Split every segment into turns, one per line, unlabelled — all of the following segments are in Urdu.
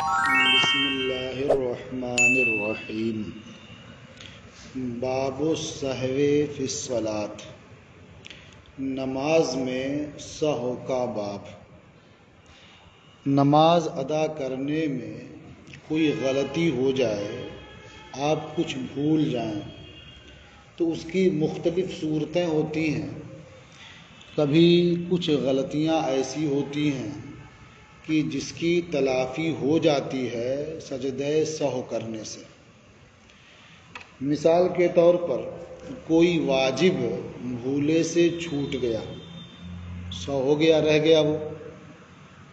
بسم اللہ الرحمن الرحیم۔ باب السہو فی الصلاۃ، نماز میں سہو کا باب۔ نماز ادا کرنے میں کوئی غلطی ہو جائے، آپ کچھ بھول جائیں تو اس کی مختلف صورتیں ہوتی ہیں۔ کبھی کچھ غلطیاں ایسی ہوتی ہیں کہ جس کی تلافی ہو جاتی ہے سجدہ سہو کرنے سے۔ مثال کے طور پر کوئی واجب بھولے سے چھوٹ گیا، سہو ہو گیا، رہ گیا وہ،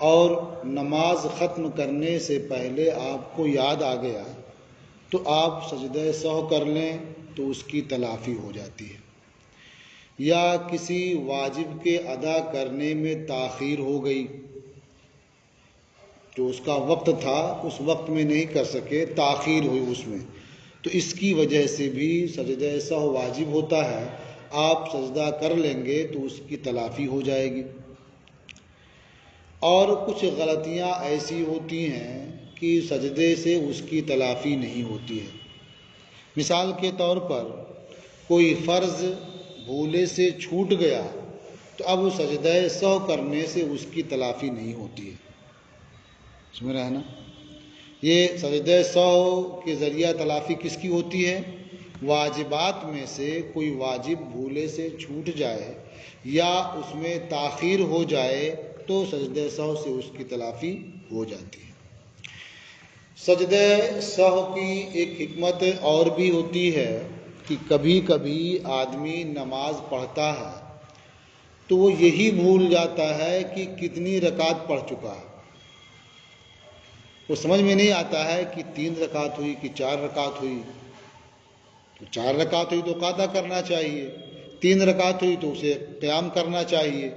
اور نماز ختم کرنے سے پہلے آپ کو یاد آ گیا تو آپ سجدہ سہو کر لیں تو اس کی تلافی ہو جاتی ہے۔ یا کسی واجب کے ادا کرنے میں تاخیر ہو گئی، جو اس کا وقت تھا اس وقت میں نہیں کر سکے، تاخیر ہوئی اس میں، تو اس کی وجہ سے بھی سجدہ سہو واجب ہوتا ہے۔ آپ سجدہ کر لیں گے تو اس کی تلافی ہو جائے گی۔ اور کچھ غلطیاں ایسی ہوتی ہیں کہ سجدے سے اس کی تلافی نہیں ہوتی ہے۔ مثال کے طور پر کوئی فرض بھولے سے چھوٹ گیا تو اب سجدہ سہو کرنے سے اس کی تلافی نہیں ہوتی ہے۔ سمجھ رہے ہیں نا؟ یہ سجدہ سہو کے ذریعہ تلافی کس کی ہوتی ہے؟ واجبات میں سے کوئی واجب بھولے سے چھوٹ جائے یا اس میں تاخیر ہو جائے تو سجدہ سہو سے اس کی تلافی ہو جاتی ہے۔ سجدہ سہو کی ایک حکمت اور بھی ہوتی ہے کہ کبھی کبھی آدمی نماز پڑھتا ہے تو وہ یہی بھول جاتا ہے کہ کتنی رکعت پڑھ چکا ہے۔ وہ سمجھ میں نہیں آتا ہے کہ 3 رکعت ہوئی کہ 4 رکعت ہوئی۔ تو 4 رکعت ہوئی تو قاعدہ کرنا چاہیے، 3 رکعت ہوئی تو اسے قیام کرنا چاہیے۔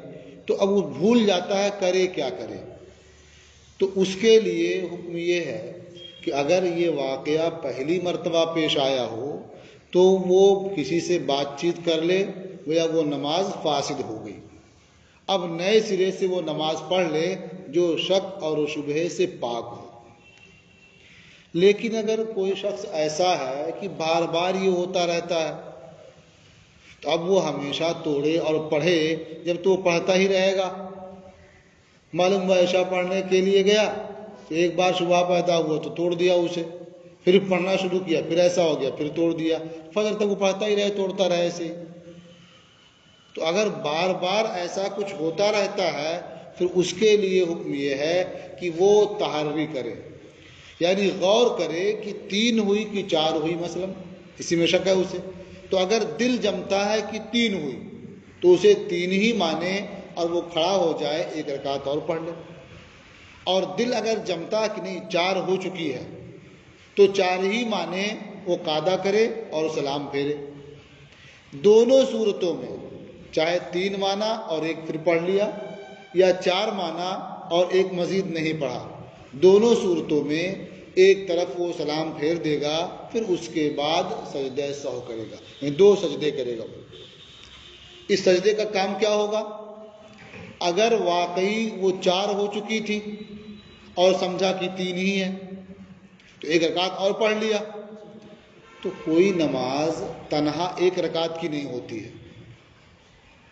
تو اب وہ بھول جاتا ہے، کرے کیا کرے؟ تو اس کے لیے حکم یہ ہے کہ اگر یہ واقعہ پہلی مرتبہ پیش آیا ہو تو وہ کسی سے بات چیت کر لے، گویا وہ نماز فاسد ہو گئی۔ اب نئے سرے سے وہ نماز پڑھ لے جو شک اور شبہے سے پاک ہو۔ لیکن اگر کوئی شخص ایسا ہے کہ بار بار یہ ہوتا رہتا ہے تو اب وہ ہمیشہ توڑے اور پڑھے، جب تو وہ پڑھتا ہی رہے گا۔ معلوم ہوا عشاء پڑھنے کے لیے گیا تو ایک بار شبہ پیدا ہوا تو توڑ دیا اسے، پھر پڑھنا شروع کیا، پھر ایسا ہو گیا، پھر توڑ دیا، فجر تک وہ پڑھتا ہی رہے، توڑتا رہے ایسے ہی۔ تو اگر بار بار ایسا کچھ ہوتا رہتا ہے پھر اس کے لیے حکم یہ ہے کہ وہ تحری کرے، یعنی غور کرے کہ 3 ہوئی کہ 4 ہوئی، مثلا اسی میں شک ہے اسے۔ تو اگر دل جمتا ہے کہ 3 ہوئی تو اسے 3 ہی مانے اور وہ کھڑا ہو جائے، 1 رکعت اور پڑھ لے۔ اور دل اگر جمتا کہ نہیں 4 ہو چکی ہے تو 4 ہی مانے، وہ قاعدہ کرے اور سلام پھیرے۔ دونوں صورتوں میں چاہے 3 مانا اور 1 پھر پڑھ لیا، یا 4 مانا اور 1 مزید نہیں پڑھا، دونوں صورتوں میں ایک طرف وہ سلام پھیر دے گا، پھر اس کے بعد سجدہ سہو کرے گا، یعنی 2 سجدے کرے گا۔ اس سجدے کا کام کیا ہوگا؟ اگر واقعی وہ 4 ہو چکی تھی اور سمجھا کہ 3 ہی ہے تو 1 رکعت اور پڑھ لیا، تو کوئی نماز تنہا 1 رکعت کی نہیں ہوتی ہے،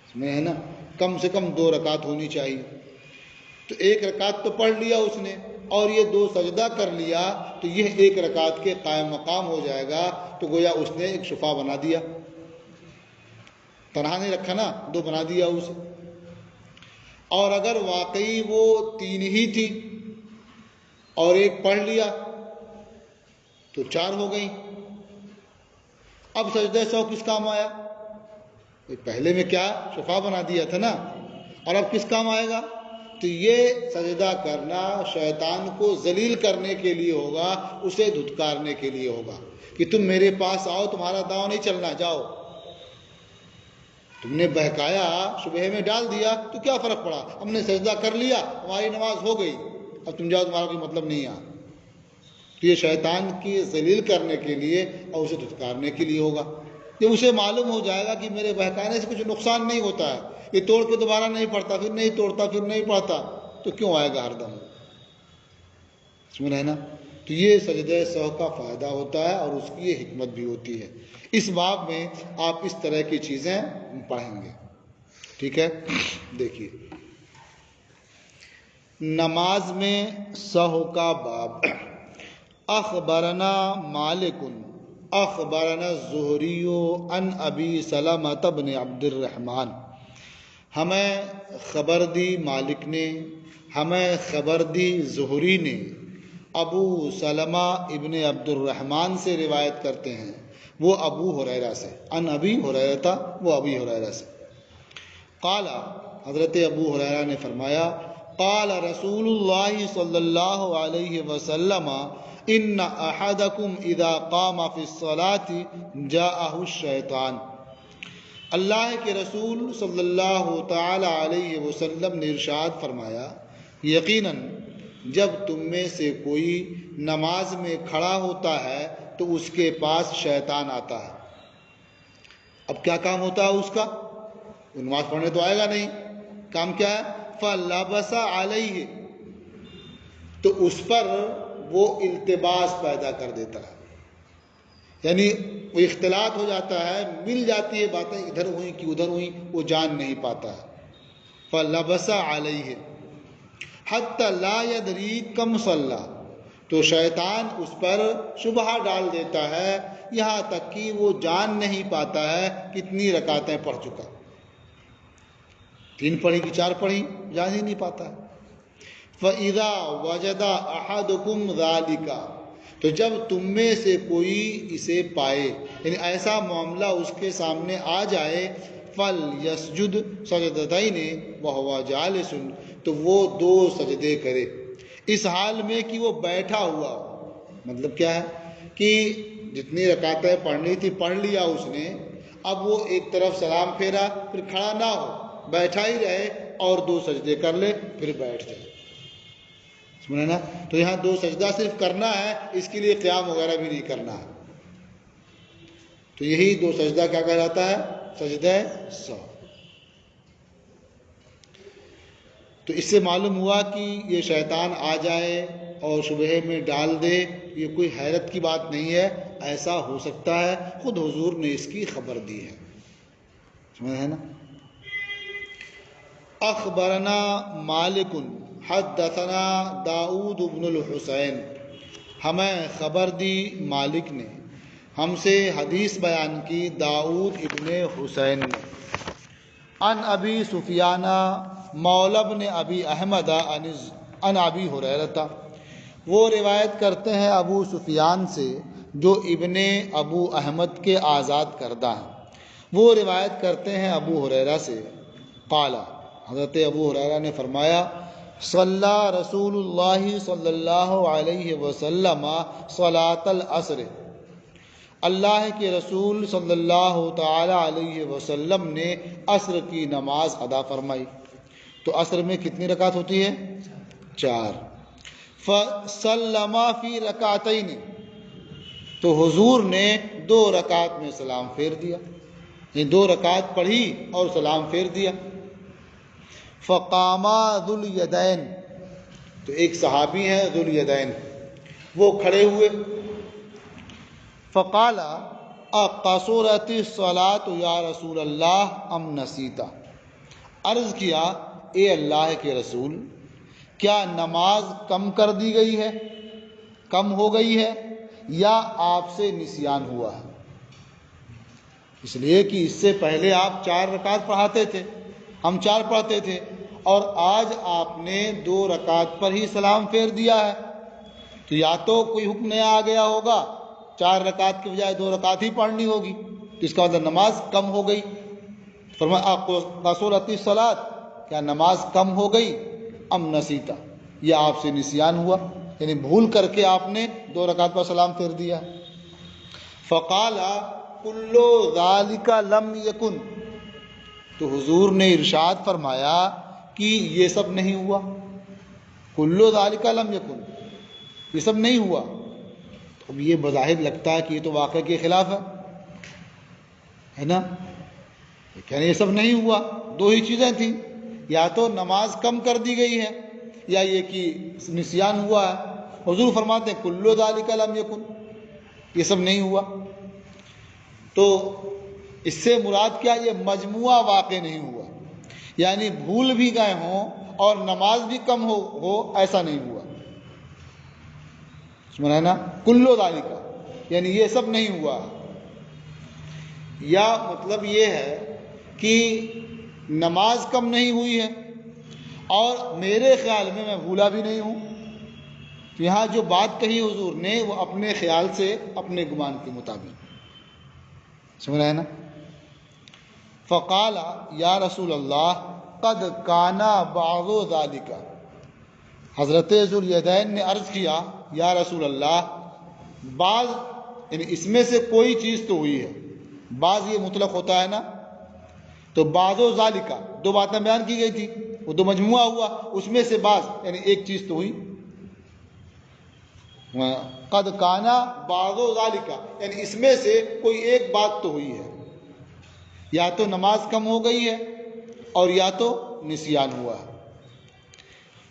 سمجھے ہے نا؟ کم سے کم 2 رکعت ہونی چاہیے۔ تو 1 رکعت تو پڑھ لیا اس نے اور یہ 2 سجدہ کر لیا تو یہ 1 رکعت کے قائم مقام ہو جائے گا۔ تو گویا اس نے ایک شفع بنا دیا، تنہا نہیں رکھا نا، 2 بنا دیا اسے۔ اور اگر واقعی وہ 3 ہی تھی اور 1 پڑھ لیا تو 4 ہو گئی۔ اب سجدہ سہو کس کام آیا؟ پہلے میں کیا شفع بنا دیا تھا نا، اور اب کس کام آئے گا؟ تو یہ سجدہ کرنا شیطان کو ذلیل کرنے کے لیے ہوگا، اسے دھتکارنے کے لیے ہوگا کہ تم میرے پاس آؤ، تمہارا داؤں نہیں چلنا، جاؤ۔ تم نے بہکایا، شبہے میں ڈال دیا تو کیا فرق پڑا؟ ہم نے سجدہ کر لیا، ہماری نماز ہو گئی، اب تم جاؤ، تمہارا کوئی مطلب نہیں ہے۔ تو یہ شیطان کی ذلیل کرنے کے لیے اور اسے دھتکارنے کے لیے ہوگا۔ جب اسے معلوم ہو جائے گا کہ میرے بہکانے سے کچھ نقصان نہیں ہوتا ہے، یہ توڑ کے دوبارہ نہیں پڑھتا، پھر نہیں توڑتا، پھر نہیں پڑھتا، تو کیوں آئے گا ہر دم؟ سمجھ ہے نا. تو یہ سجدہ سہو کا فائدہ ہوتا ہے اور اس کی یہ حکمت بھی ہوتی ہے. اس باب میں آپ اس طرح کی چیزیں پڑھیں گے. ٹھیک ہے. دیکھیے نماز میں سہو کا باب. اخبرنا مالک اخبرنا الزہری عن ابی سلمۃ بن عبد الرحمن. ہمیں خبر دی مالک نے، ہمیں خبر دی زہری نے، ابو سلمہ ابن عبد الرحمن سے روایت کرتے ہیں، وہ ابو ہریرہ سے. عن ابی ہریرہ تھا، وہ ابی ہریرہ سے. قال حضرت ابو ہریرہ نے فرمایا قال رسول اللہ صلی اللہ علیہ وسلم ان احدکم اذا قام فی الصلاة جاءہ الشیطان. اللہ کے رسول صلی اللہ تعالی علیہ وسلم نے ارشاد فرمایا یقیناً جب تم میں سے کوئی نماز میں کھڑا ہوتا ہے تو اس کے پاس شیطان آتا ہے. اب کیا کام ہوتا ہے اس کا؟ نماز پڑھنے تو آئے گا نہیں. کام کیا ہے؟ فَلَبَسَ عَلَيْهِ، تو اس پر وہ التباس پیدا کر دیتا ہے، یعنی وہ اختلاط ہو جاتا ہے، مل جاتی ہے باتیں، ادھر ہوئیں کہ ادھر ہوئیں، وہ جان نہیں پاتا ہے. فَلَبَسَ عَلَيْهِ حَتَّى لَا يَدْرِي كَمْ صَلَّى، تو شیطان اس پر شبہہ ڈال دیتا ہے یہاں تک کہ وہ جان نہیں پاتا ہے کتنی رکعتیں پڑھ چکا. 3 پڑھی کہ 4 پڑھی، جان ہی نہیں پاتا ہے. فَإِذَا وَجَدَ أَحَدُكُمْ ذَلِكَ، تو جب تم میں سے کوئی اسے پائے، یعنی ایسا معاملہ اس کے سامنے آ جائے، فَلْيَسْجُدْ سَجْدَتَيْنِ وَهُوَ جَالِسٌ، تو وہ 2 سجدے کرے اس حال میں کہ وہ بیٹھا ہوا ہو. مطلب کیا ہے کہ جتنی رکعتیں پڑھنی تھی پڑھ لیا اس نے، اب وہ ایک طرف سلام پھیرا پھر کھڑا نہ ہو، بیٹھا ہی رہے اور 2 سجدے کر لے پھر بیٹھ جائے. سمجھے نا. تو یہاں 2 سجدہ صرف کرنا ہے، اس کے لیے قیام وغیرہ بھی نہیں کرنا ہے. تو یہی 2 سجدہ کیا کہلاتا ہے؟ سجدہ سہو. تو اس سے معلوم ہوا کہ یہ شیطان آ جائے اور شبہے میں ڈال دے، یہ کوئی حیرت کی بات نہیں ہے، ایسا ہو سکتا ہے، خود حضور نے اس کی خبر دی ہے. سمجھ ہے نا. اخبرنا مالک حدثنا داؤد بن الحسین، ہمیں خبر دی مالک نے، ہم سے حدیث بیان کی داؤد ابن حسین نے. عن ابی سفیان مولا ابن ابی احمد عن ابی ہریرہ، وہ روایت کرتے ہیں ابو سفیان سے جو ابن ابو احمد کے آزاد کردہ ہیں. وہ روایت کرتے ہیں ابو ہریرہ سے. قال، حضرت ابو ہریرہ نے فرمایا صلی رسول اللہ صلی اللہ علیہ وسلم صلاۃ العصر، اللہ کے رسول صلی اللہ تعالی علیہ وسلم نے عصر کی نماز ادا فرمائی. تو عصر میں کتنی رکعت ہوتی ہے؟ 4. فسلم فی رکعتین، تو حضور نے 2 رکعت میں سلام پھیر دیا، یعنی 2 رکعت پڑھی اور سلام پھیر دیا. فقام ذو الیدین، تو ایک صحابی ہیں ذو الیدین، وہ کھڑے ہوئے. فقال اقصرت الصلاۃ یا رسول اللہ ام نسیت، عرض کیا اے اللہ کے رسول، کیا نماز کم کر دی گئی ہے، کم ہو گئی ہے، یا آپ سے نسیان ہوا ہے؟ اس لیے کہ اس سے پہلے آپ 4 رکعت پڑھاتے تھے، ہم 4 پڑھتے تھے، اور آج آپ نے 2 رکعت پر ہی سلام پھیر دیا ہے. تو یا تو کوئی حکم نیا آ گیا ہوگا، 4 رکعت کی بجائے 2 رکعت ہی پڑھنی ہوگی، تو اس کا مطلب نماز کم ہو گئی. فرمایا قصرت الصلاۃ، کیا نماز کم ہو گئی، ام نسیتا، یا آپ سے نسیان ہوا، یعنی بھول کر کے آپ نے 2 رکعت پر سلام پھیر دیا. فقال کل ذالک لم یکن، تو حضور نے ارشاد فرمایا کہ یہ سب نہیں ہوا. کل ذالک لم یکن، یہ سب نہیں ہوا. اب یہ بظاہر لگتا ہے کہ یہ تو واقعہ کے خلاف ہے نا، یعنی یہ سب نہیں ہوا. 2 ہی چیزیں تھیں، یا تو نماز کم کر دی گئی ہے، یا یہ کہ نسیان ہوا ہے. حضور فرماتے ہیں کلو ذالک لم یکن، یہ سب نہیں ہوا. تو اس سے مراد کیا؟ یہ مجموعہ واقع نہیں ہوا، یعنی بھول بھی گئے ہوں اور نماز بھی کم ہو ایسا نہیں ہوا. سمجھ نا؟ کلو ذالک یعنی یہ سب نہیں ہوا. یا مطلب یہ ہے کہ نماز کم نہیں ہوئی ہے اور میرے خیال میں بھولا بھی نہیں ہوں. تو یہاں جو بات کہی حضور نے وہ اپنے خیال سے، اپنے گمان کے مطابق. سمجھ رہے ہیں نا؟ فقال یا رسول اللہ قد کانا بعض ذالک، حضرت ذوالیدین نے عرض کیا یا رسول اللہ بعض یعنی اس میں سے کوئی چیز تو ہوئی ہے. بعض یہ مطلق ہوتا ہے نا، تو بعض و ذالک دو باتیں بیان کی گئی تھی، وہ دو مجموعہ ہوا، اس میں سے بعض یعنی ایک چیز تو ہوئی. قد کانا بعض و ذالک یعنی اس میں سے کوئی ایک بات تو ہوئی ہے، یا تو نماز کم ہو گئی ہے اور یا تو نسیان ہوا ہے.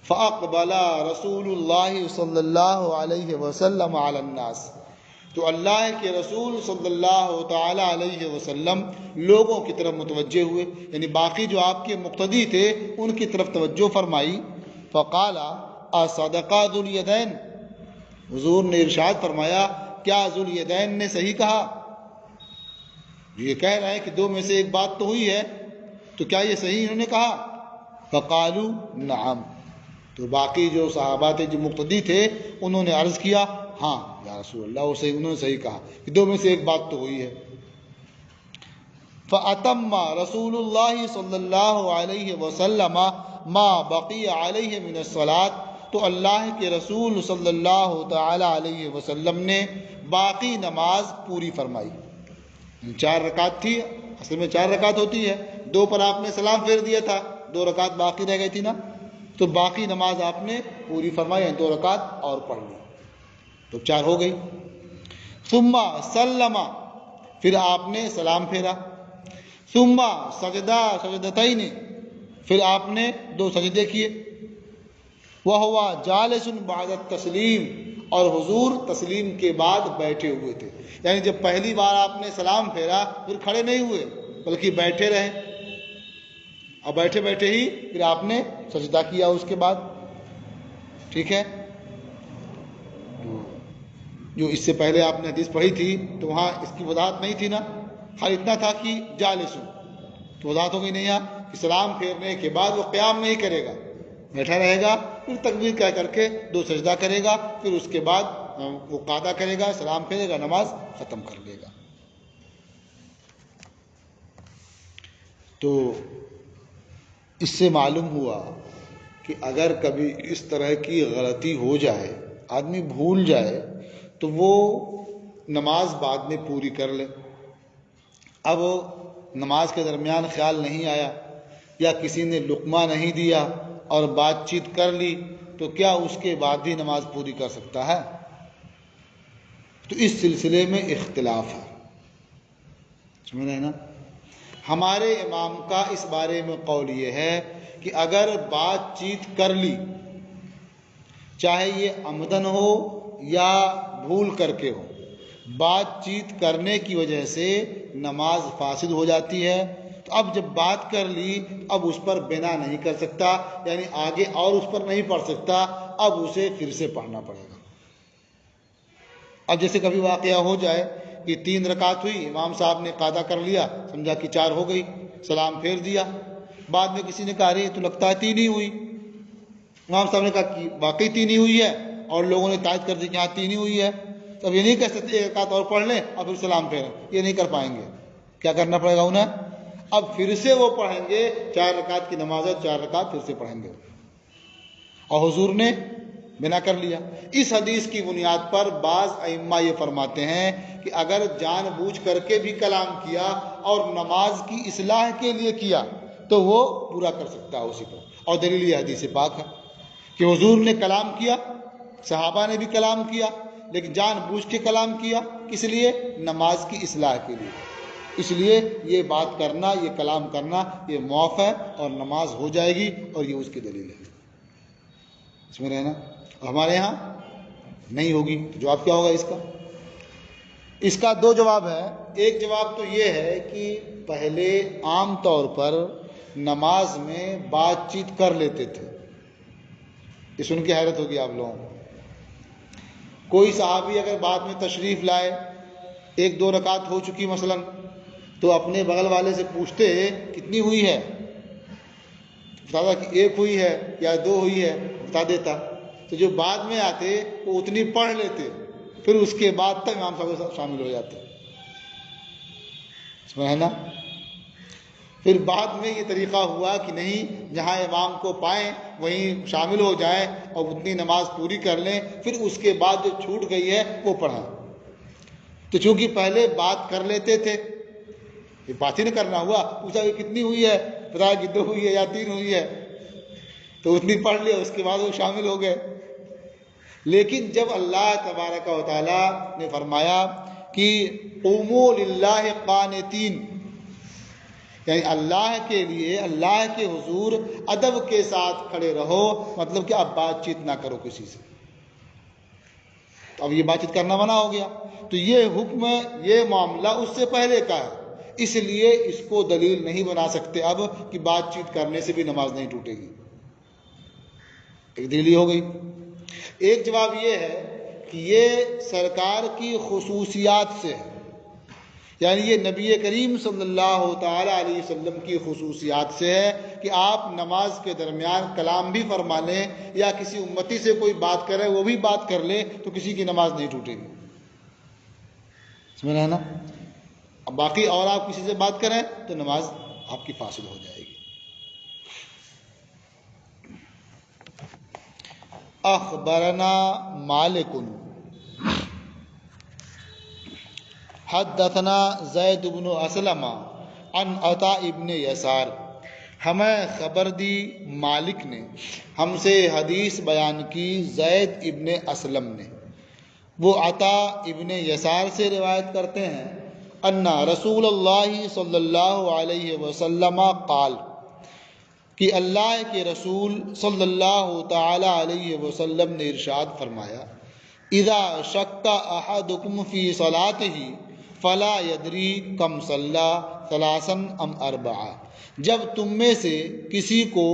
فاقبل رسول اللہ صلی اللہ علیہ وسلم علی الناس، تو اللہ کے رسول صلی اللہ تعالی علیہ وسلم لوگوں کی طرف متوجہ ہوئے، یعنی باقی جو آپ کے مقتدی تھے ان کی طرف توجہ فرمائی. فقال اصدق ذوالیدین، حضور نے ارشاد فرمایا کیا ذوالیدین نے صحیح کہا؟ یہ کہہ رہے ہیں کہ دو میں سے ایک بات تو ہوئی ہے، تو کیا یہ صحیح انہوں نے کہا؟ فقالوا نعم، تو باقی جو صحابہ تھے جو مقتدی تھے انہوں نے عرض کیا ہاں یا رسول اللہ وہ صحیح، انہوں نے صحیح کہا کہ دو میں سے ایک بات تو ہوئی ہے. فأتم رسول اللہ صلی اللہ علیہ وسلم ما بقی علیہ من الصلاۃ، تو اللہ کے رسول صلی اللہ تعالی علیہ وسلم نے باقی نماز پوری فرمائی. 4 رکعت تھی، اصل میں 4 رکعت ہوتی ہے، 2 پر آپ نے سلام پھیر دیا تھا، 2 رکعت باقی رہ گئی تھی نا، تو باقی نماز آپ نے پوری فرمائی، 2 رکعت اور پڑھ لی تو 4 ہو گئی. ثم سلم، پھر آپ نے سلام پھیرا. ثم سجدہ سجدتین، پھر آپ نے 2 سجدے کیے. وہو جالس بعد التسلیم، اور حضور تسلیم کے بعد بیٹھے ہوئے تھے، یعنی جب پہلی بار آپ نے سلام پھیرا پھر کھڑے نہیں ہوئے بلکہ بیٹھے رہے، اور بیٹھے بیٹھے ہی پھر آپ نے سجدہ کیا اس کے بعد. ٹھیک ہے، جو اس سے پہلے آپ نے حدیث پڑھی تھی تو وہاں اس کی وضاحت نہیں تھی نا، خالی اتنا تھا کہ جالس، تو وضاحت ہو گئی نہیں یہاں کہ سلام پھیرنے کے بعد وہ قیام نہیں کرے گا، بیٹھا رہے گا، پھر تکبیر کہہ کر کے 2 سجدہ کرے گا، پھر اس کے بعد وہ قعدہ کرے گا، سلام پھیرے گا، نماز ختم کر لے گا. تو اس سے معلوم ہوا کہ اگر کبھی اس طرح کی غلطی ہو جائے، آدمی بھول جائے، تو وہ نماز بعد میں پوری کر لے. اب نماز کے درمیان خیال نہیں آیا یا کسی نے لقمہ نہیں دیا اور بات چیت کر لی، تو کیا اس کے بعد بھی نماز پوری کر سکتا ہے؟ تو اس سلسلے میں اختلاف ہے. سمجھ رہے ہیں نا؟ ہمارے امام کا اس بارے میں قول یہ ہے کہ اگر بات چیت کر لی، چاہے یہ عمدن ہو یا بھول کر کے ہو، بات چیت کرنے کی وجہ سے نماز فاسد ہو جاتی ہے. تو اب جب بات کر لی اب اس پر بنا نہیں کر سکتا، یعنی آگے اور اس پر نہیں پڑھ سکتا، اب اسے پھر سے پڑھنا پڑے گا. اب جیسے کبھی واقعہ ہو جائے کہ 3 رکعت ہوئی، امام صاحب نے قعدہ کر لیا، سمجھا کہ 4 ہو گئی، سلام پھیر دیا، بعد میں کسی نے کہا رہی تو لگتا ہے 3 ہی ہوئی. امام صاحب نے کہا کہ واقعی 3 ہی ہوئی ہے، اور لوگوں نے تائید کر دی کہ ہاں 3 ہی ہوئی ہے. تو اب یہ نہیں کہہ سکتے 1 رکعت اور پڑھ لیں اور پھر سلام پھیریں، یہ نہیں کر پائیں گے. کیا کرنا پڑے گا انہیں؟ اب پھر سے وہ پڑھیں گے، 4 رکعت کی نماز ہے، 4 رکعت پھر سے پڑھیں گے. اور حضور نے بنا کر لیا. اس حدیث کی بنیاد پر بعض ائمہ یہ فرماتے ہیں کہ اگر جان بوجھ کر کے بھی کلام کیا اور نماز کی اصلاح کے لیے کیا تو وہ پورا کر سکتا ہے اسی پر. اور دلیل یہ حدیث پاک ہے کہ حضور نے کلام کیا، صحابہ نے بھی کلام کیا، لیکن جان بوجھ کے کلام کیا، کس لیے؟ نماز کی اصلاح کے لیے. اس لیے یہ بات کرنا، یہ کلام کرنا یہ معاف ہے اور نماز ہو جائے گی، اور یہ اس کی دلیل ہے. سمجھ رہے ہیں نا؟ ہمارے ہاں نہیں ہوگی۔ جواب کیا ہوگا اس کا؟ اس کا دو جواب ہے۔ ایک جواب تو یہ ہے کہ پہلے عام طور پر نماز میں بات چیت کر لیتے تھے۔ یہ سن کے حیرت ہوگی آپ لوگوں کو، کوئی صحابی اگر بعد میں تشریف لائے، 1-2 رکعت ہو چکی مثلا، تو اپنے بغل والے سے پوچھتے کتنی ہوئی ہے، بتاتا کہ 1 ہوئی ہے یا 2 ہوئی ہے، بتا دیتا۔ تو جو بعد میں آتے وہ اتنی پڑھ لیتے، پھر اس کے بعد تک امام صاحب کے ساتھ شامل ہو جاتے، سمجھا نا؟ پھر بعد میں یہ طریقہ ہوا کہ نہیں، جہاں امام کو پائیں وہیں شامل ہو جائیں اور اتنی نماز پوری کر لیں، پھر اس کے بعد جو چھوٹ گئی ہے وہ پڑھیں۔ تو چونکہ پہلے بات کر لیتے تھے، یہ بات ہی نہ کرنا ہوا، پوچھا کہ کتنی ہوئی ہے، بتایا کہ 2 ہوئی ہے یا 3 ہوئی ہے، تو اتنی پڑھ لیا، اس کے بعد وہ شامل ہو گئے۔ لیکن جب اللہ تبارک و تعالیٰ نے فرمایا کہ قوموا للہ قانتین، یعنی اللہ کے لیے، اللہ کے حضور ادب کے ساتھ کھڑے رہو، مطلب کہ اب بات چیت نہ کرو کسی سے، تو اب یہ بات چیت کرنا منع ہو گیا۔ تو یہ حکم، یہ معاملہ اس سے پہلے کا ہے، اس لیے اس کو دلیل نہیں بنا سکتے اب کہ بات چیت کرنے سے بھی نماز نہیں ٹوٹے گی۔ ایک دلیل ہو گئی۔ ایک جواب یہ ہے کہ یہ سرکار کی خصوصیات سے ہے، یعنی یہ نبی کریم صلی اللہ تعالی علیہ وسلم کی خصوصیات سے ہے کہ آپ نماز کے درمیان کلام بھی فرما لیں یا کسی امتی سے کوئی بات کرے وہ بھی بات کر لے تو کسی کی نماز نہیں ٹوٹے گی، سمجھ رہے نا؟ اب باقی اور آپ کسی سے بات کریں تو نماز آپ کی فاسد ہو جائے گی۔ اخبرنا مالک حدثنا زید بن اسلم عن عطاء ابن یسار، ہمیں خبر دی مالک نے، ہم سے حدیث بیان کی زید ابن اسلم نے، وہ عطاء ابن یسار سے روایت کرتے ہیں، ان رسول اللہ صلی اللہ علیہ وسلم قال، کہ اللہ کے رسول صلی اللہ تعالی علیہ وسلم نے ارشاد فرمایا، اذا شک احدکم فی صلاتہ فلا یدری کم صلی ثلاثا ام اربعا، جب تم میں سے کسی کو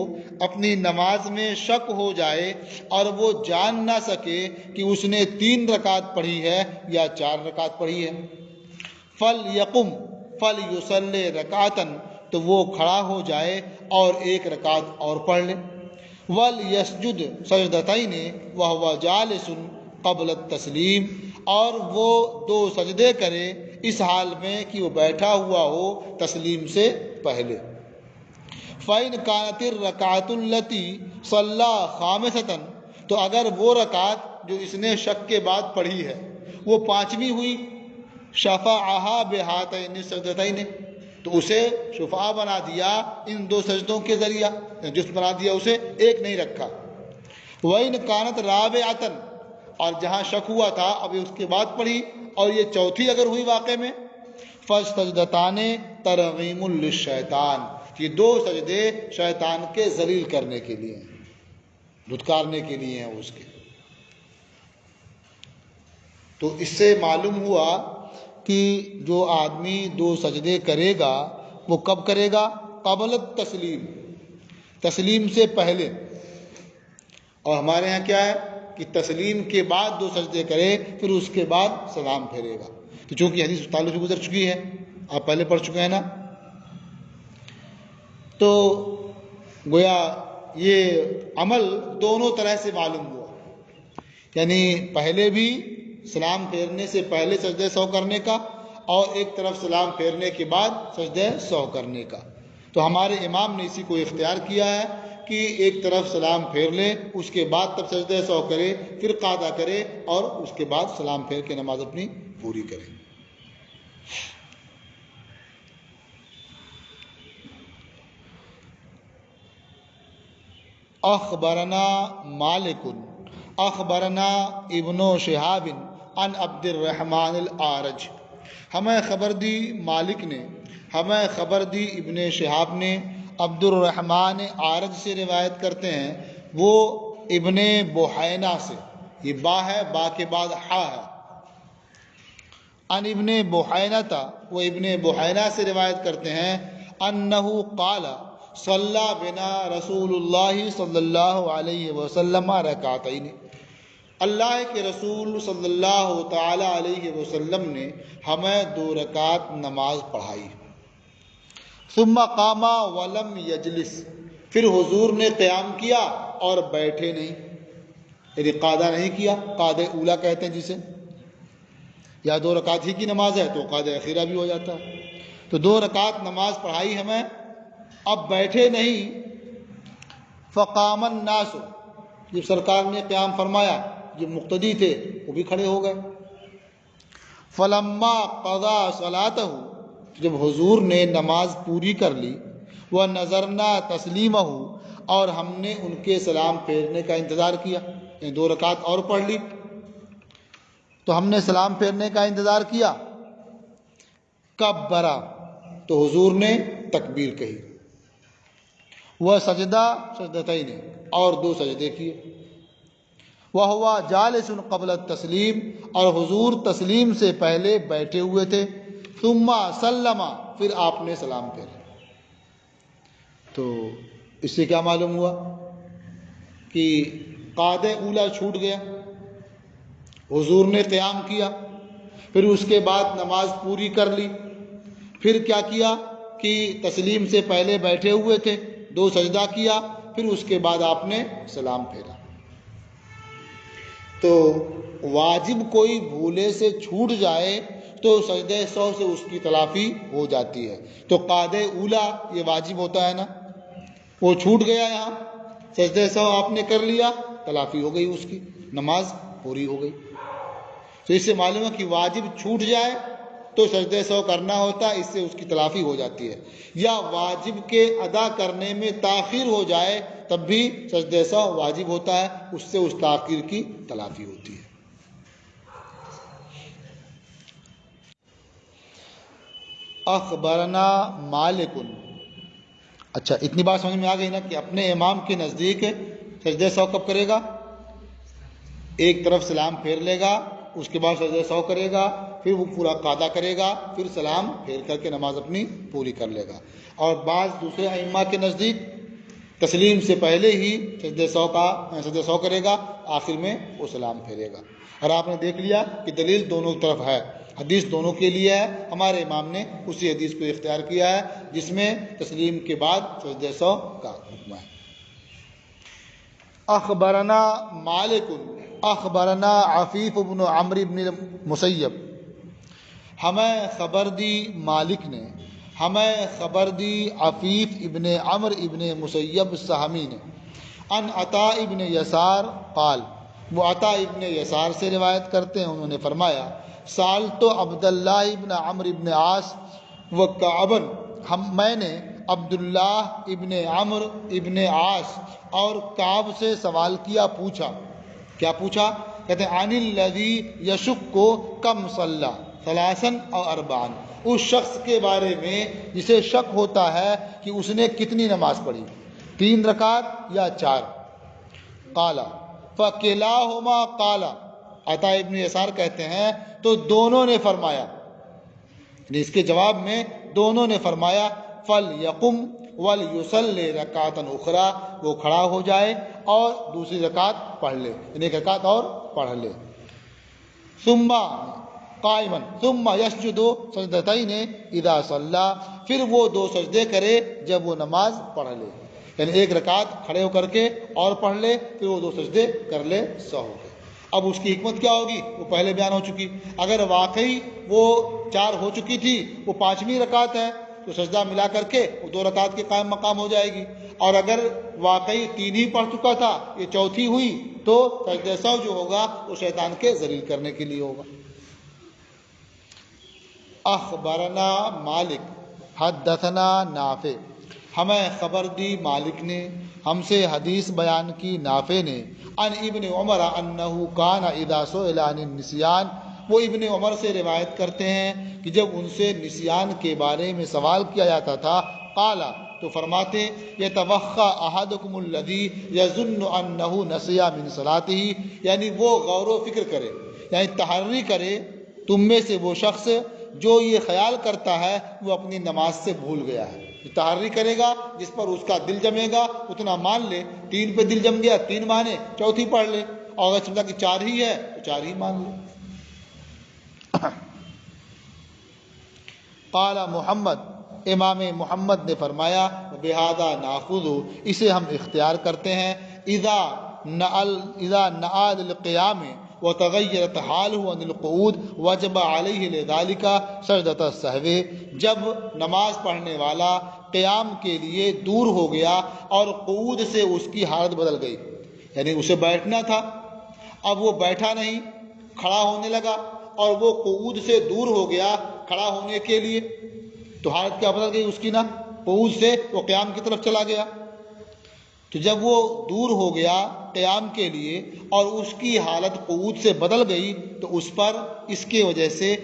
اپنی نماز میں شک ہو جائے اور وہ جان نہ سکے کہ اس نے 3 رکعت پڑھی ہے یا 4 رکعت پڑھی ہے، فلیقم فلیصلی رکعتا، تو وہ کھڑا ہو جائے اور 1 رکعت اور پڑھ لے، ولیسجد سجدتین وہو جالس قبل التسلیم، اور وہ 2 سجدے کرے اس حال میں کہ وہ بیٹھا ہوا ہو تسلیم سے پہلے۔ فَإِنْ كَانَتِ الرَّكْعَةُ الَّتِي صَلَّى خَامِسَةً، تو اگر وہ رکعت جو اس نے شک کے بعد پڑھی ہے وہ 5ویں ہوئی، شَفَعَهَا بِهَاتَيْنِ السَّجْدَتَيْنِ، تو اسے شفاء بنا دیا ان 2 سجدوں کے ذریعہ، جس بنا دیا اسے 1 نہیں رکھا۔ وَإِنْ كَانَتْ رَابِعَةً، اور جہاں شک ہوا تھا ابھی اس کے بعد پڑھی اور یہ 4تھی اگر ہوئی واقع میں، فَسْتَجْدَتَانِ تَرْغِيمٌ لِلشَّيْطَانِ، یہ 2 سجدے شیطان کے ذلیل کرنے کے لیے ہیں، دھتکارنے کے لیے ہیں اس کے۔ تو اس سے معلوم ہوا کہ جو آدمی 2 سجدے کرے گا وہ کب کرے گا؟ قبل التسلیم، تسلیم سے پہلے۔ اور ہمارے ہاں کیا ہے کہ تسلیم کے بعد 2 سجدے کرے پھر اس کے بعد سلام پھیرے گا۔ تو چونکہ حدیث تعلق سے گزر چکی ہے، آپ پہلے پڑھ چکے ہیں نا، تو گویا یہ عمل دونوں طرح سے معلوم ہوا، یعنی پہلے بھی سلام پھیرنے سے پہلے سجدہ سہو کرنے کا، اور ایک طرف سلام پھیرنے کے بعد سجدہ سہو کرنے کا۔ تو ہمارے امام نے اسی کو اختیار کیا ہے کہ ایک طرف سلام پھیر لے، اس کے بعد تب سجدہ سہو کرے، پھر قعدہ کرے اور اس کے بعد سلام پھیر کے نماز اپنی پوری کرے۔ اخبرنا مالک اخبرنا ابن شہاب عن عبد الرحمن الأعرج، ہمیں خبر دی مالک نے، ہمیں خبر دی ابن شہاب نے، عبد الرحمن اعرج سے روایت کرتے ہیں، وہ ابن بحینہ سے، یہ با ہے، با کے بعد ہا ہے. ان ابن بحینہ تھا، وہ ابن بحینہ سے روایت کرتے ہیں انہو قال صلی بنا رسول اللہ صلی اللہ علیہ وسلم رکعتین، اللہ کے رسول صلی اللہ تعالی علیہ وسلم نے ہمیں 2 رکعت نماز پڑھائی. ثم قام ولم یجلس، پھر حضور نے قیام کیا اور بیٹھے نہیں، یعنی قعدہ نہیں کیا، قعدہ اولا کہتے ہیں جسے، یا 2 رکعت ہی کی نماز ہے تو قعدہ اخیرہ بھی ہو جاتا ہے. تو 2 رکعت نماز پڑھائی ہمیں، اب بیٹھے نہیں. فقام الناس، جب سرکار نے قیام فرمایا، جو مقتدی تھے وہ بھی کھڑے ہو گئے. فلما قضا صلاتہ، جب حضور نے نماز پوری کر لی، ونظرنا تسلیمہ، اور ہم نے ان کے سلام پھیرنے کا انتظار کیا، یعنی 2 رکعت اور پڑھ لی تو ہم نے سلام پھیرنے کا انتظار کیا. کبرا، تو حضور نے تکبیر کہی. وہ سجدہ سجدتین، اور 2 سجدے کیے. وہو جالس قبل التسلیم، اور حضور تسلیم سے پہلے بیٹھے ہوئے تھے. ثم سلم، پھر آپ نے سلام پھیرا. تو اس سے کیا معلوم ہوا کہ قعدہ اولا چھوٹ گیا. حضور نے قیام کیا، پھر اس کے بعد نماز پوری کر لی، پھر کیا کیا کہ تسلیم سے پہلے بیٹھے ہوئے تھے، 2 سجدہ کیا، پھر اس کے بعد آپ نے سلام پھیرا. تو واجب کوئی بھولے سے چھوٹ جائے تو سجدہ سہو سے اس کی تلافی ہو جاتی ہے. تو قعدہ اولا یہ واجب ہوتا ہے نا، وہ چھوٹ گیا، یہاں سجدہ سہو آپ نے کر لیا، تلافی ہو گئی، اس کی نماز پوری ہو گئی. تو اس سے معلوم ہے کہ واجب چھوٹ جائے تو سجدہ سہو کرنا ہوتا ہے، اس سے اس کی تلافی ہو جاتی ہے. یا واجب کے ادا کرنے میں تاخیر ہو جائے تب بھی سجدہ سہو واجب ہوتا ہے، اس سے اس تاخیر کی تلافی ہوتی ہے. اخبرنا مالک، اچھا اتنی بات سمجھ میں آ گئی نا کہ اپنے امام کے نزدیک سجدہ سہو کب کرے گا؟ ایک طرف سلام پھیر لے گا، اس کے بعد سجدہ سہو کرے گا، پھر وہ پورا قعدہ کرے گا، پھر سلام پھیر کر کے نماز اپنی پوری کر لے گا. اور بعض دوسرے ائمہ کے نزدیک تسلیم سے پہلے ہی سجدہ سہو کرے گا، آخر میں وہ سلام پھیرے گا. اور آپ نے دیکھ لیا کہ دلیل دونوں طرف ہے، حدیث دونوں کے لیے ہے. ہمارے امام نے اسی حدیث کو اختیار کیا ہے جس میں تسلیم کے بعد سجدہ سہو کا حکم ہے. اخبرنا مالک اخبرنا عفیف بن عمرو بن مسیب، ہمیں خبر دی مالک نے، ہمیں خبر دی عفیف ابن عمرو ابن مسیب سہمی نے، ان عطاء ابن یسار قال، وہ عطاء ابن یسار سے روایت کرتے ہیں، انہوں نے فرمایا سالت عبداللہ ابن عمرو ابن عاص وکعبا، میں نے عبداللہ ابن عمرو ابن عاص اور کعب سے سوال کیا، پوچھا. کیا پوچھا؟ کہتے ہیں عن الذی یشک کم صلی ثلاثا او اربعا، اس شخص کے بارے میں جسے شک ہوتا ہے کہ اس نے کتنی نماز پڑھی، 3 رکعت یا 4. قال فکلاہما قال، عطاء ابن یسار کہتے ہیں تو دونوں نے فرمایا، اس کے جواب میں دونوں نے فرمایا فَلْيَقُمْ وَلْيُصَلِّ رَكْعَةً أُخْرَى، وہ کھڑا ہو جائے اور دوسری رکعت پڑھ لے، یعنی 1 رکعت اور پڑھ لے. ثم قائما ثم يسجد سجدتين اذا صلى، پھر وہ 2 سجدے کرے جب وہ نماز پڑھ لے، یعنی 1 رکعت کھڑے ہو کر کے اور پڑھ لے، پھر وہ 2 سجدے کر لے، سہو کے. اب اس کی حکمت کیا ہوگی وہ پہلے بیان ہو چکی. اگر واقعی وہ 4 ہو چکی تھی، وہ 5ویں رکعت ہے تو سجدہ ملا کر کے وہ 2 رکعت کے قائم مقام ہو جائے گی. اور اگر واقعی 3 ہی پڑھ چکا تھا، یہ 4تھی ہوئی، تو سجدہ سہو جو ہوگا وہ شیطان کے ذلیل کرنے کے لیے ہوگا. اخبرنا مالک حدثنا نافع، ہمیں خبر دی مالک نے، ہم سے حدیث بیان کی نافع نے، ان ابن عمر انہ کان اذا سئل عن النسیان، وہ ابن عمر سے روایت کرتے ہیں کہ جب ان سے نسیان کے بارے میں سوال کیا جاتا تھا، قال، تو فرماتے یتوخا احدکم الذی یظن انہ نسیٰ من صلاتہ، یعنی وہ غور و فکر کرے، یعنی تحری کرے تم میں سے وہ شخص جو یہ خیال کرتا ہے وہ اپنی نماز سے بھول گیا ہے۔ تحری کرے گا، جس پر اس کا دل جمے گا اتنا مان لے، 3 پہ دل جم گیا 3 مانے، چوتھی پڑھ لے، اور اگر سمجھا کہ 4 ہی ہے تو 4 ہی مان لے۔ قال محمد، امام محمد نے فرمایا بہذا ناخذ، اسے ہم اختیار کرتے ہیں، اذا نعاد القیام وتغیرت حالہ عن القعود وجب علیہ لذلک سجدۃ السہو، جب نماز پڑھنے والا قیام کے لیے دور ہو گیا اور قعود سے اس کی حالت بدل گئی، یعنی اسے بیٹھنا تھا اب وہ بیٹھا نہیں، کھڑا ہونے لگا، اور وہ قعود سے دور ہو گیا کھڑا ہونے کے لیے، تو حالت کیا بدل گئی اس کی نا، قعود سے وہ قیام کی طرف چلا گیا۔ تو جب وہ دور ہو گیا قیام کے لیے اور اس کی حالت قعود سے بدل گئی تو اس پر اس کے وجہ سے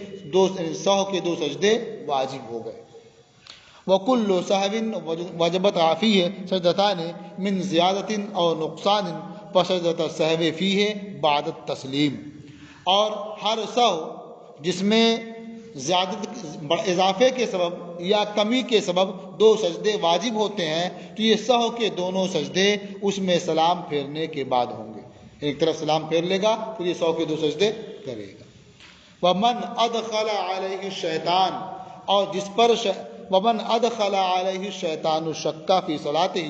سہو کے 2 سجدے واجب ہو گئے۔ وَكُلُّ سَهْوٍ وَجَبَتْ عَفِيهِ سَجْدَتَانِ مِنْ زِيَادَةٍ أَوْ نُقْصَانٍ فَسَجْدَةُ السَّهْوِ فِيهِ بَعْدَ التَّسْلِيمِ، اور ہر سہو جس میں اضافے کے سبب یا کمی کے سبب 2 سجدے واجب ہوتے ہیں تو یہ سہو کے دونوں سجدے اس میں سلام پھیرنے کے بعد ہوں گے، ایک طرف سلام پھیر لے گا پھر یہ سہو کے 2 سجدے کرے گا۔ وَمَنْ أَدْخَلَ عَلَيْهِ الشَّيْطَانُ، اور جس پر وَمَنْ أَدْخَلَ عَلَيْهِ الشَّيْطَانُ الشَّكَّ فِي صَلَاتِهِ،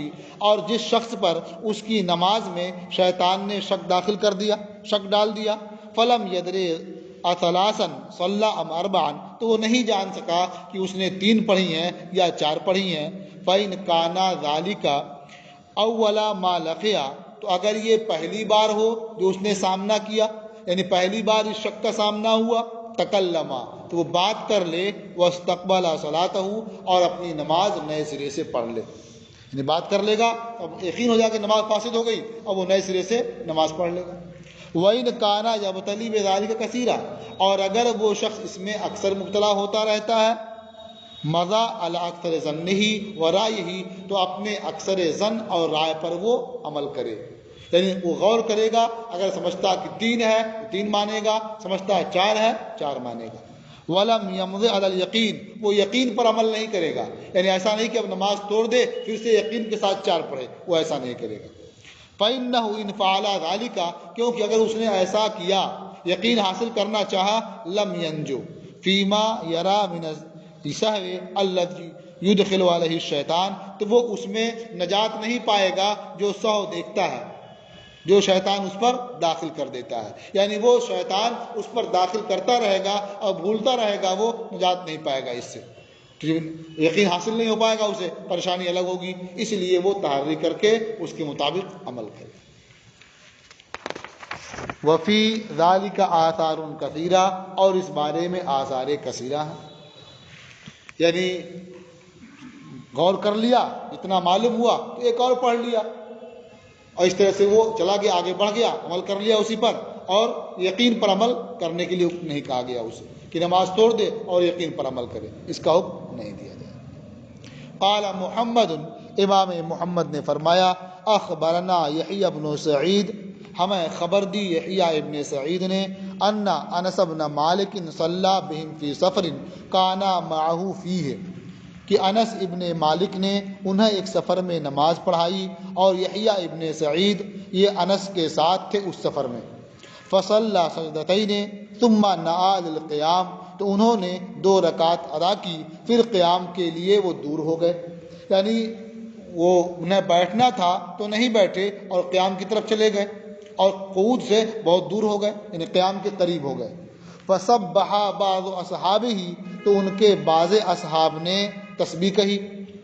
اور جس شخص پر اس کی نماز میں شیطان نے شک داخل کر دیا، شک ڈال دیا، فَلَمْ يَدْرِ اثلاثاً صلی ام اربعاً، تو وہ نہیں جان سکا کہ اس نے 3 پڑھی ہیں یا 4 پڑھی ہیں، فَإِنْ كَانَ ذَلِكَ أَوَّلَ مَا لَقِيَ، تو اگر یہ پہلی بار ہو جو اس نے سامنا کیا، یعنی پہلی بار اس شک کا سامنا ہوا، تکلما، تو وہ بات کر لے، واستقبل صلاتہ، اور اپنی نماز نئے سرے سے پڑھ لے، یعنی بات کر لے گا اب یقین ہو جائے کہ نماز فاسد ہو گئی، اب وہ نئے سرے سے نماز پڑھ لے گا۔ وَإِنْ كَانَ يَبْتَلِي بِذَلِكَ كَثِيرًا، اور اگر وہ شخص اس میں اکثر مبتلا ہوتا رہتا ہے، مضى علی اکثر ظنہ و رائہ، تو اپنے اکثر ظن اور رائے پر وہ عمل کرے، یعنی وہ غور کرے گا، اگر سمجھتا کہ 3 ہے تو 3 مانے گا، سمجھتا 4 ہے 4 مانے گا۔ وَلَمْ يَمْضِ عَلَى الْيَقِينِ، وہ یقین پر عمل نہیں کرے گا، یعنی ایسا نہیں کہ اب نماز توڑ دے پھر سے یقین کے ساتھ 4 پڑھے، وہ ایسا نہیں کرے گا۔ فَإِنَّهُ إِنْ فَعَلَ ذَلِكَ، کیونکہ اگر اس نے ایسا کیا، یقین حاصل کرنا چاہا، لَمْ يَنْجُ فِيمَا يَرَى مِنَ السَّهْوِ الَّذِي يُدْخِلُ عَلَيْهِ الشَّيْطَانُ، تو وہ اس میں نجات نہیں پائے گا جو سہو دیکھتا ہے، جو شیطان اس پر داخل کر دیتا ہے، یعنی وہ شیطان اس پر داخل کرتا رہے گا اور بھولتا رہے گا، وہ نجات نہیں پائے گا، اس سے یقین حاصل نہیں ہو پائے گا، اسے پریشانی الگ ہوگی، اس لیے وہ تحری کر کے اس کے مطابق عمل کرے۔ وفی ذالک آثار کثیرہ، اور اس بارے میں آثار کثیرہ ہیں، یعنی غور کر لیا، اتنا معلوم ہوا تو ایک اور پڑھ لیا، اور اس طرح سے وہ چلا گیا، آگے بڑھ گیا، عمل کر لیا اسی پر، اور یقین پر عمل کرنے کے لیے حکم نہیں کہا گیا اسے کہ نماز توڑ دے اور یقین پر عمل کرے، اس کا حکم نہیں دیا جائے۔ قال محمد، امام محمد نے فرمایا، اخبرنا یحییٰ بن سعید، ہمیں خبر دی یحییٰ ابن سعید نے، ان انس بن مالک صلی بہم فی سفر کان معہ فیہ، کہ انس ابن مالک نے انہیں ایک سفر میں نماز پڑھائی، اور یحییٰ ابن سعید یہ انس کے ساتھ تھے اس سفر میں، فصلی سجدتین ثم نعى للقیام، تو انہوں نے 2 رکعت ادا کی، پھر قیام کے لیے وہ دور ہو گئے، یعنی وہ انہیں بیٹھنا تھا تو نہیں بیٹھے اور قیام کی طرف چلے گئے، اور قعود سے بہت دور ہو گئے، یعنی قیام کے قریب ہو گئے۔ فسبح بعض اصحابہ، تو ان کے بعض اصحاب نے تسبیح کہی،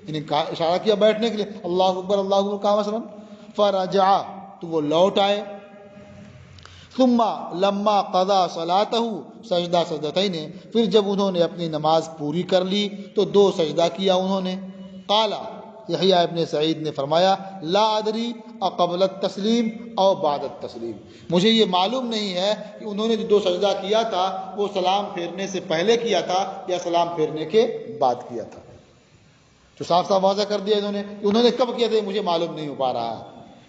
یعنی اشارہ کیا بیٹھنے کے لیے، اللہ اکبر اللہ اکبر کہا مثلا، فرجع، تو وہ لوٹ آئے، ثم لما قضا صلاتہ سجدہ سجدتین، پھر جب انہوں نے اپنی نماز پوری کر لی تو 2 سجدہ کیا انہوں نے۔ قال، یحییٰ ابن سعید نے فرمایا، لا ادری اقبل التسلیم او بعد التسلیم، مجھے یہ معلوم نہیں ہے کہ انہوں نے جو 2 سجدہ کیا تھا وہ سلام پھیرنے سے پہلے کیا تھا یا سلام پھیرنے کے بعد کیا تھا۔ تو صاف صاف واضح کر دیا انہوں نے کب کیا تھا مجھے معلوم نہیں ہو پا رہا ہے،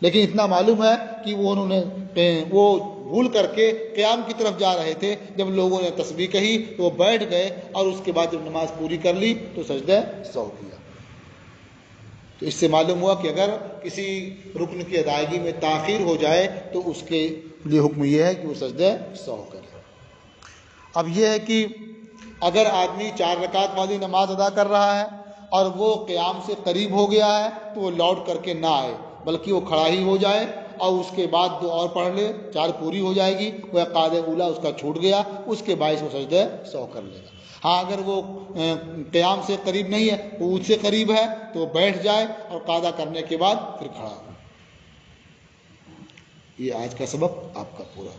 لیکن اتنا معلوم ہے کہ وہ بھول کر کے قیام کی طرف جا رہے تھے، جب لوگوں نے تسبیح کہی تو وہ بیٹھ گئے، اور اس کے بعد جب نماز پوری کر لی تو سجدہ سہو کیا۔ تو اس سے معلوم ہوا کہ اگر کسی رکن کی ادائیگی میں تاخیر ہو جائے تو اس کے لیے حکم یہ ہے کہ وہ سجدہ سہو کرے۔ اب یہ ہے کہ اگر آدمی 4 رکعت والی نماز ادا کر رہا ہے اور وہ قیام سے قریب ہو گیا ہے تو وہ لوٹ کر کے نہ آئے، بلکہ وہ کھڑا ہی ہو جائے اور اس کے بعد 2 اور پڑھ لے، 4 پوری ہو جائے گی، وہ قعدہ اولیٰ اس کا چھوٹ گیا، اس کے باعث وہ سجدہ سہو کر لے گا۔ ہاں اگر وہ قیام سے قریب نہیں ہے، وہ اس سے قریب ہے، تو وہ بیٹھ جائے اور قعدہ کرنے کے بعد پھر کھڑا ہو۔ یہ آج کا سبق آپ کا پورا۔